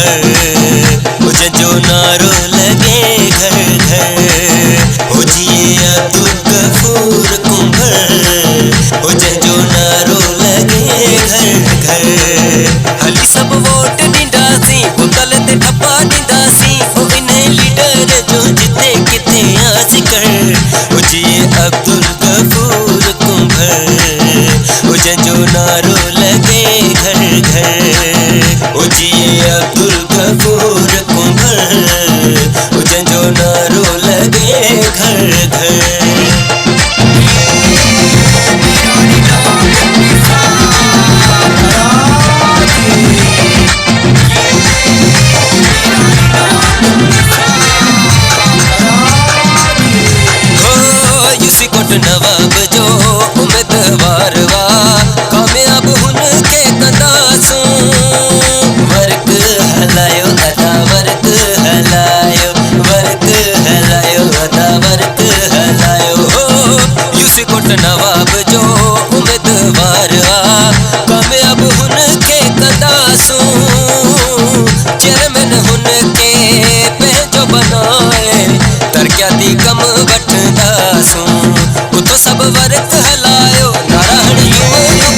कुंभर मुझे जो नारो लगे घर घर हो जिए अब्दुल गफूर कुंभर मुझे जो नारो लगे घर घर हली सब वोट ॾींदासीं बोतल ते ठप्पा ॾींदासीं ओ इन्हें लीडर जो जिते किथे आस कर हो जिए अब्दुल गफूर कुंभर मुझे जो नारो लगे घर घर हो जिए अब्दुल गफूर कुंभर मुझे जो नारो लगे घर घर नवाब जो उम्मीदवार वा कामयाब हुन के कंदासूं वर्क हलायो अदा वर्क हलायो अदा वर्क हलायो यूसुकोट नवाब जो उम्मीदवार वा कामयाब हुन के कंदासूं चेयरमैन हुन के पंहिंजो बनाए तरक्याती कम वठंदासूं तो सब वर्क हलायो नारायणियों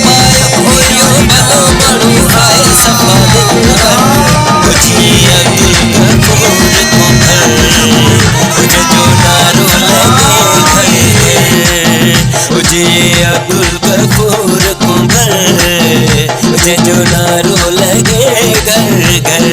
पायो ओयो भलो माण्हू आए सफ़ा दिल मुझे अब्दुल गफूर कुंभर मुझे जो नारो लगे घर मुझे अब्दुल गफूर कुंभर मुझे जो नारो लगे घर घर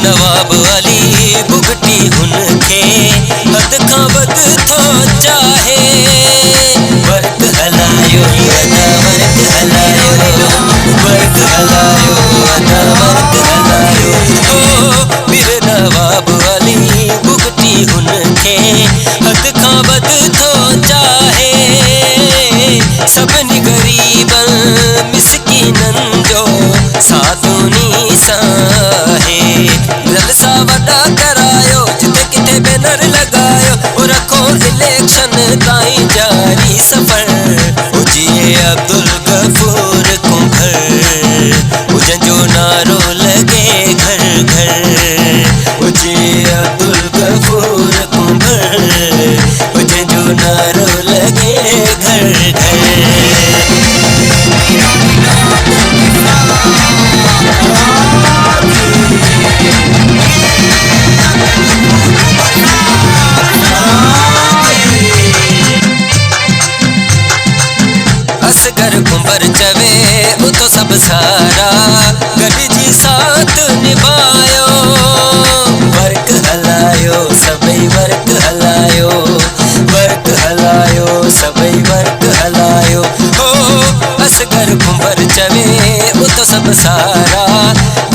नवाब अली बुगटी हुनखे हद खां वध थो चाहे वर्क हलायो अदा वर्क हलायो अदा वर्क हलायो ओ बीर नवाब अली बुगटी हुनखे हद खां वध थो चाहे सभिनी ग़रीबनि मिसकीननि जो साधुनी साहे जलसा वॾा करायो जिते किथे बैनर लगायो और रखो इलेक्शन ताईं जारी सफ़र हो जिए अब्दुल गफूर कुंभर मुझे जो नारो लगे घर घर हो जिए अब्दुल गफूर कुंभर मुझे जो नारो लगे घर घर असगर कुंभर चवे उतो सब सारा गॾिजी साथ निभायो वर्क हलायो सभई वर्क हलायो सभई वर्क हलायो हो असगर कुंभर चवे उतो सब सारा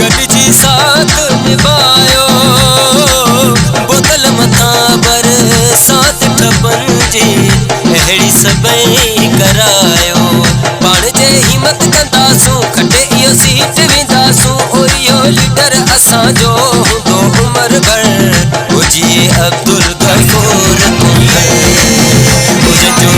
गॾिजी साथ निभायो बोतल मथां बरसात ठपनि जी अहिड़ी सभई करायो पाण जे हिम्मत कंदासूं खटे इहो सीट वेंदासूं ओ इहो लीडर असांजो हूंदो उमर भर हो जिए अब्दुल गफूर कुंभर मुझे जो